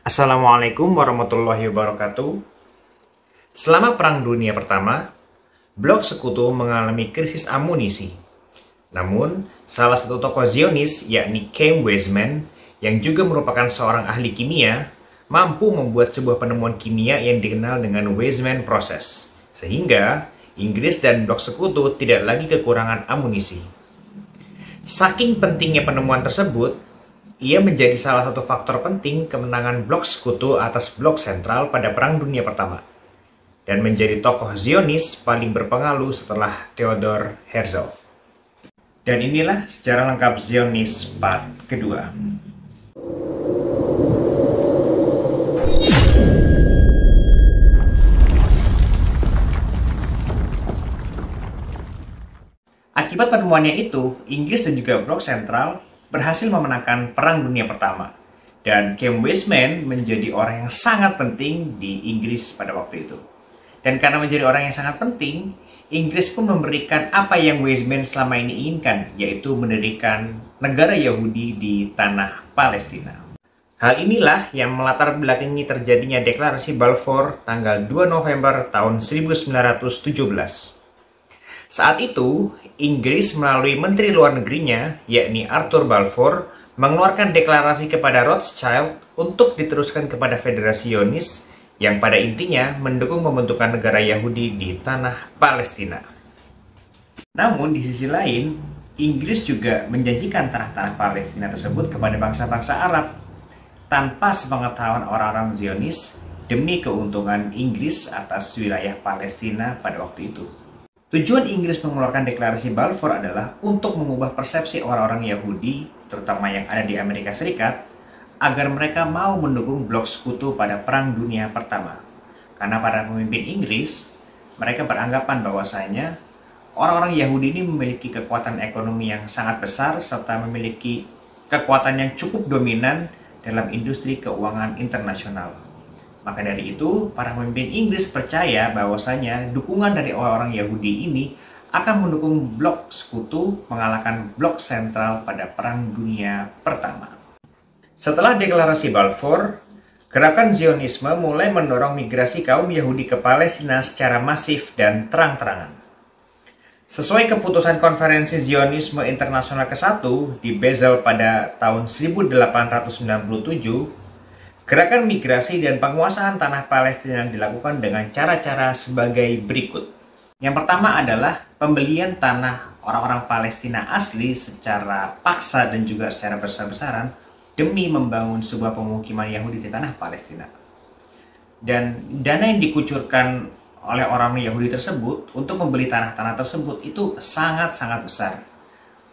Assalamualaikum warahmatullahi wabarakatuh. Selama Perang Dunia Pertama, Blok Sekutu mengalami krisis amunisi. Namun, salah satu tokoh Zionis, yakni Chaim Weizmann, yang juga merupakan seorang ahli kimia, mampu membuat sebuah penemuan kimia yang dikenal dengan Weizmann Process, sehingga Inggris dan Blok Sekutu tidak lagi kekurangan amunisi. Saking pentingnya penemuan tersebut, ia menjadi salah satu faktor penting kemenangan Blok Sekutu atas Blok Sentral pada Perang Dunia Pertama, dan menjadi tokoh Zionis paling berpengaruh setelah Theodor Herzl. Dan inilah sejarah lengkap Zionis part kedua. Akibat penemuannya itu, Inggris dan juga Blok Sentral berhasil memenangkan Perang Dunia Pertama, dan Chaim Weizmann menjadi orang yang sangat penting di Inggris pada waktu itu. Dan karena menjadi orang yang sangat penting, Inggris pun memberikan apa yang Weizmann selama ini inginkan, yaitu mendirikan negara Yahudi di tanah Palestina. Hal inilah yang melatar belakangi terjadinya deklarasi Balfour tanggal 2 November tahun 1917. Saat itu, Inggris melalui Menteri Luar Negerinya, yakni Arthur Balfour, mengeluarkan deklarasi kepada Rothschild untuk diteruskan kepada Federasi Zionis, yang pada intinya mendukung pembentukan negara Yahudi di tanah Palestina. Namun, di sisi lain, Inggris juga menjanjikan tanah-tanah Palestina tersebut kepada bangsa-bangsa Arab, tanpa sepengetahuan orang-orang Zionis, demi keuntungan Inggris atas wilayah Palestina pada waktu itu. Tujuan Inggris mengeluarkan deklarasi Balfour adalah untuk mengubah persepsi orang-orang Yahudi, terutama yang ada di Amerika Serikat, agar mereka mau mendukung Blok Sekutu pada Perang Dunia Pertama. Karena para pemimpin Inggris, mereka beranggapan bahwasanya orang-orang Yahudi ini memiliki kekuatan ekonomi yang sangat besar, serta memiliki kekuatan yang cukup dominan dalam industri keuangan internasional. Maka dari itu, para pemimpin Inggris percaya bahwasanya dukungan dari orang-orang Yahudi ini akan mendukung Blok Sekutu mengalahkan Blok Sentral pada Perang Dunia Pertama. Setelah deklarasi Balfour, gerakan Zionisme mulai mendorong migrasi kaum Yahudi ke Palestina secara masif dan terang-terangan. Sesuai keputusan Konferensi Zionisme Internasional ke-1 di Basel pada tahun 1897, gerakan migrasi dan penguasaan tanah Palestina dilakukan dengan cara-cara sebagai berikut. Yang pertama adalah pembelian tanah orang-orang Palestina asli secara paksa dan juga secara besar-besaran demi membangun sebuah pemukiman Yahudi di tanah Palestina. Dan dana yang dikucurkan oleh orang Yahudi tersebut untuk membeli tanah-tanah tersebut itu sangat-sangat besar.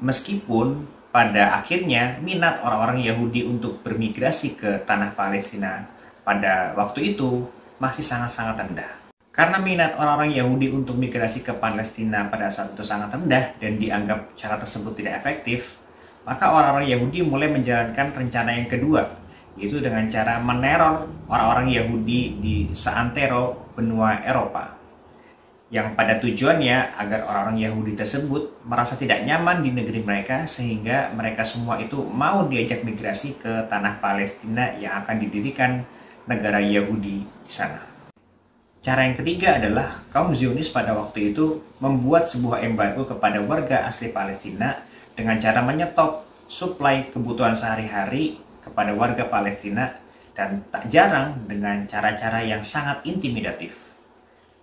Meskipun pada akhirnya minat orang-orang Yahudi untuk bermigrasi ke tanah Palestina pada waktu itu masih sangat-sangat rendah. Karena minat orang-orang Yahudi untuk migrasi ke Palestina pada saat itu sangat rendah dan dianggap cara tersebut tidak efektif, maka orang-orang Yahudi mulai menjalankan rencana yang kedua, yaitu dengan cara meneror orang-orang Yahudi di seantero benua Eropa, yang pada tujuannya agar orang-orang Yahudi tersebut merasa tidak nyaman di negeri mereka, sehingga mereka semua itu mau diajak migrasi ke tanah Palestina yang akan didirikan negara Yahudi di sana. Cara yang ketiga adalah kaum Zionis pada waktu itu membuat sebuah embargo kepada warga asli Palestina dengan cara menyetop suplai kebutuhan sehari-hari kepada warga Palestina, dan tak jarang dengan cara-cara yang sangat intimidatif.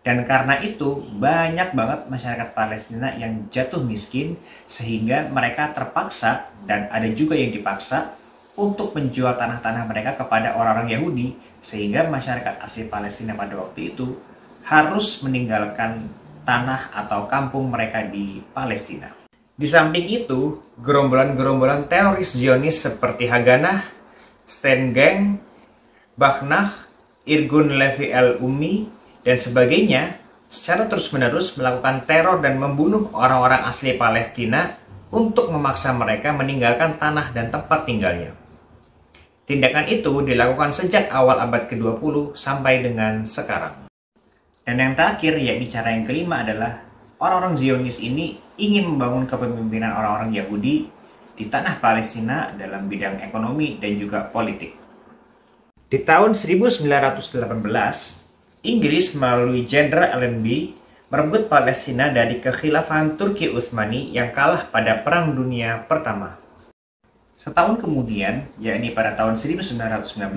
Dan karena itu, banyak banget masyarakat Palestina yang jatuh miskin, sehingga mereka terpaksa, dan ada juga yang dipaksa, untuk menjual tanah-tanah mereka kepada orang-orang Yahudi, sehingga masyarakat asli Palestina pada waktu itu harus meninggalkan tanah atau kampung mereka di Palestina. Di samping itu, gerombolan-gerombolan teroris Zionis seperti Haganah, Steengang, Bachnach, Irgun Levi El-Ummi, dan sebagainya secara terus-menerus melakukan teror dan membunuh orang-orang asli Palestina untuk memaksa mereka meninggalkan tanah dan tempat tinggalnya. Tindakan itu dilakukan sejak awal abad ke-20 sampai dengan sekarang. Dan yang terakhir, yakni cara yang kelima, adalah orang-orang Zionis ini ingin membangun kepemimpinan orang-orang Yahudi di tanah Palestina dalam bidang ekonomi dan juga politik. Di tahun 1918, Inggris melalui Jenderal Allenby merebut Palestina dari kekhilafahan Turki Utsmani yang kalah pada Perang Dunia Pertama. Setahun kemudian, yakni pada tahun 1919,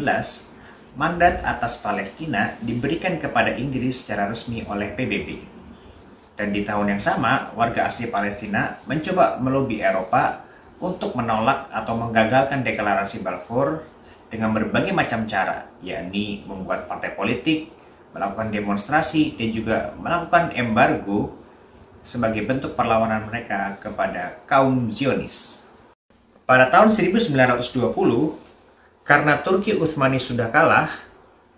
mandat atas Palestina diberikan kepada Inggris secara resmi oleh PBB. Dan di tahun yang sama, warga asli Palestina mencoba melobi Eropa untuk menolak atau menggagalkan deklarasi Balfour dengan berbagai macam cara, yakni membuat partai politik, melakukan demonstrasi, dan juga melakukan embargo sebagai bentuk perlawanan mereka kepada kaum Zionis. Pada tahun 1920, karena Turki Utsmani sudah kalah,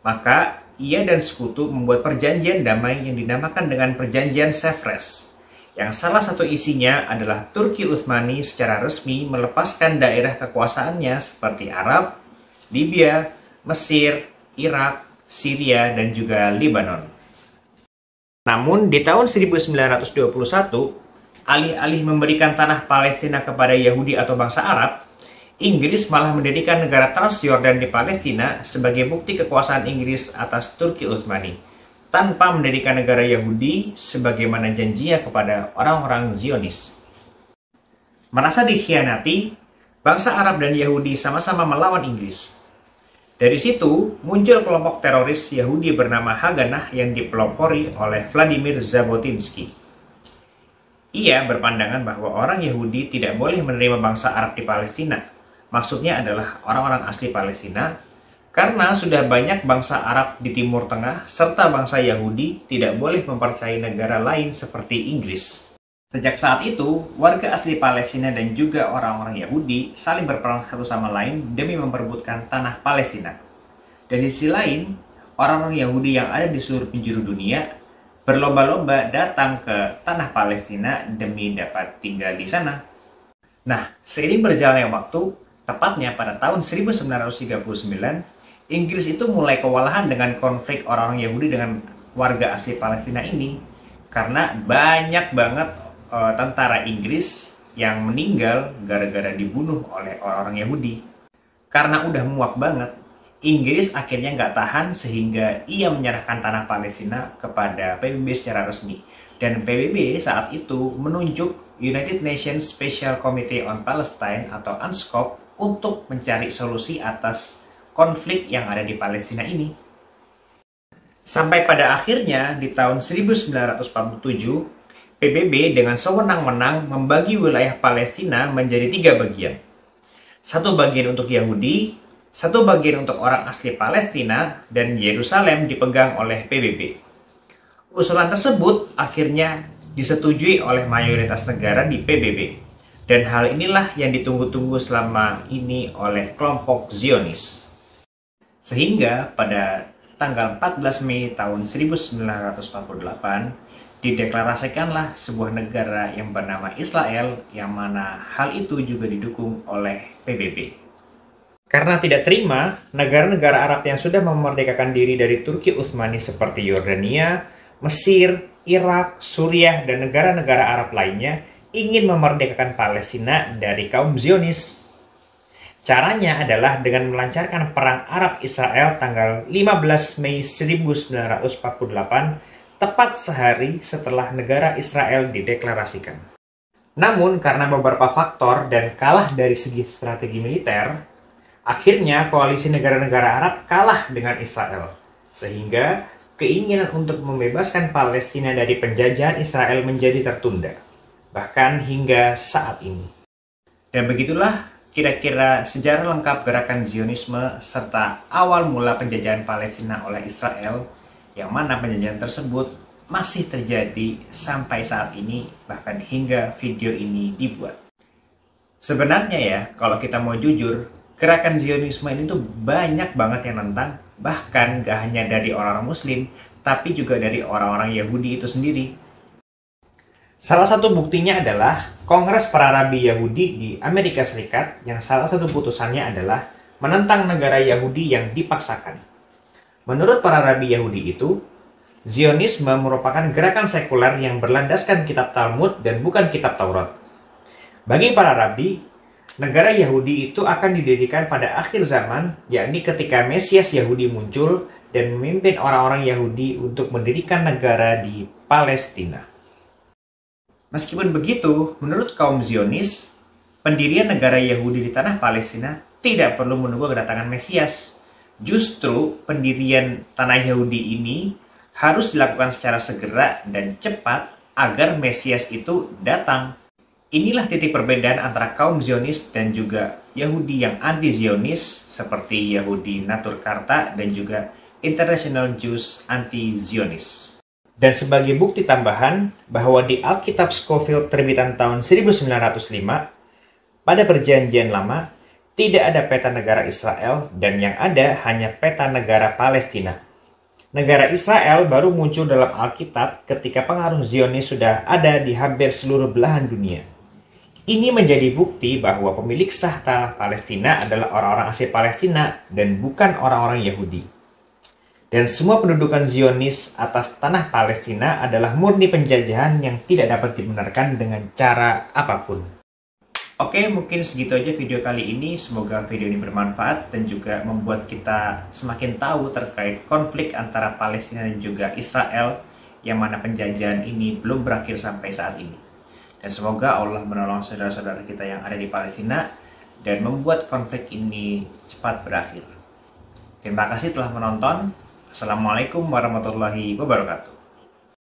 maka ia dan sekutu membuat perjanjian damai yang dinamakan dengan Perjanjian Sevres, yang salah satu isinya adalah Turki Utsmani secara resmi melepaskan daerah kekuasaannya seperti Arab, Libya, Mesir, Irak, Syria, dan juga Lebanon. Namun di tahun 1921, alih-alih memberikan tanah Palestina kepada Yahudi atau bangsa Arab, Inggris malah mendirikan negara Transyordan di Palestina sebagai bukti kekuasaan Inggris atas Turki Utsmani, tanpa mendirikan negara Yahudi sebagaimana janjinya kepada orang-orang Zionis. Merasa dikhianati, bangsa Arab dan Yahudi sama-sama melawan Inggris. Dari situ, muncul kelompok teroris Yahudi bernama Haganah yang dipelopori oleh Vladimir Jabotinsky. Ia berpandangan bahwa orang Yahudi tidak boleh menerima bangsa Arab di Palestina. Maksudnya adalah orang-orang asli Palestina, karena sudah banyak bangsa Arab di Timur Tengah serta bangsa Yahudi tidak boleh mempercayai negara lain seperti Inggris. Sejak saat itu, warga asli Palestina dan juga orang-orang Yahudi saling berperang satu sama lain demi memperebutkan tanah Palestina. Dan di sisi lain, orang-orang Yahudi yang ada di seluruh penjuru dunia berlomba-lomba datang ke tanah Palestina demi dapat tinggal di sana. Nah, seiring berjalannya waktu, tepatnya pada tahun 1939, Inggris itu mulai kewalahan dengan konflik orang-orang Yahudi dengan warga asli Palestina ini, karena banyak banget tentara Inggris yang meninggal gara-gara dibunuh oleh orang-orang Yahudi. Karena udah muak banget, Inggris akhirnya nggak tahan sehingga ia menyerahkan tanah Palestina kepada PBB secara resmi. Dan PBB saat itu menunjuk United Nations Special Committee on Palestine atau UNSCOP untuk mencari solusi atas konflik yang ada di Palestina ini. Sampai pada akhirnya di tahun 1947, PBB dengan sewenang-wenang membagi wilayah Palestina menjadi 3 bagian. Satu bagian untuk Yahudi, satu bagian untuk orang asli Palestina, dan Yerusalem dipegang oleh PBB. Usulan tersebut akhirnya disetujui oleh mayoritas negara di PBB. Dan hal inilah yang ditunggu-tunggu selama ini oleh kelompok Zionis. Sehingga pada tanggal 14 Mei tahun 1948, dideklarasikanlah sebuah negara yang bernama Israel, yang mana hal itu juga didukung oleh PBB. Karena tidak terima, negara-negara Arab yang sudah memerdekakan diri dari Turki Utsmani seperti Yordania, Mesir, Irak, Suriah, dan negara-negara Arab lainnya ingin memerdekakan Palestina dari kaum Zionis. Caranya adalah dengan melancarkan perang Arab-Israel tanggal 15 Mei 1948, tepat sehari setelah negara Israel dideklarasikan. Namun karena beberapa faktor dan kalah dari segi strategi militer, akhirnya koalisi negara-negara Arab kalah dengan Israel. Sehingga keinginan untuk membebaskan Palestina dari penjajahan Israel menjadi tertunda, bahkan hingga saat ini. Dan begitulah kira-kira sejarah lengkap gerakan Zionisme serta awal mula penjajahan Palestina oleh Israel, yang mana penjajahan tersebut masih terjadi sampai saat ini, bahkan hingga video ini dibuat. Sebenarnya ya, kalau kita mau jujur, gerakan Zionisme ini tuh banyak banget yang nentang, bahkan gak hanya dari orang-orang Muslim, tapi juga dari orang-orang Yahudi itu sendiri. Salah satu buktinya adalah Kongres Para-Rabi Yahudi di Amerika Serikat, yang salah satu putusannya adalah menentang negara Yahudi yang dipaksakan. Menurut para rabi Yahudi itu, Zionisme merupakan gerakan sekuler yang berlandaskan kitab Talmud dan bukan kitab Taurat. Bagi para rabi, Negara Yahudi itu akan didirikan pada akhir zaman, yakni ketika Mesias Yahudi muncul dan memimpin orang-orang Yahudi untuk mendirikan negara di Palestina. Meskipun begitu, menurut kaum Zionis, pendirian negara Yahudi di tanah Palestina tidak perlu menunggu kedatangan Mesias. Justru pendirian tanah Yahudi ini harus dilakukan secara segera dan cepat agar Mesias itu datang. Inilah titik perbedaan antara kaum Zionis dan juga Yahudi yang anti-Zionis seperti Yahudi Naturkarta dan juga International Jews anti-Zionis. Dan sebagai bukti tambahan bahwa di Alkitab Scofield terbitan tahun 1905, pada perjanjian lama tidak ada peta negara Israel dan yang ada hanya peta negara Palestina. Negara Israel baru muncul dalam Alkitab ketika pengaruh Zionis sudah ada di hampir seluruh belahan dunia. Ini menjadi bukti bahwa pemilik sah tanah Palestina adalah orang-orang asli Palestina dan bukan orang-orang Yahudi. Dan semua pendudukan Zionis atas tanah Palestina adalah murni penjajahan yang tidak dapat dibenarkan dengan cara apapun. Oke, mungkin segitu aja video kali ini. Semoga video ini bermanfaat dan juga membuat kita semakin tahu terkait konflik antara Palestina dan juga Israel, yang mana penjajahan ini belum berakhir sampai saat ini. Dan semoga Allah menolong saudara-saudara kita yang ada di Palestina dan membuat konflik ini cepat berakhir. Terima kasih telah menonton. Assalamualaikum warahmatullahi wabarakatuh.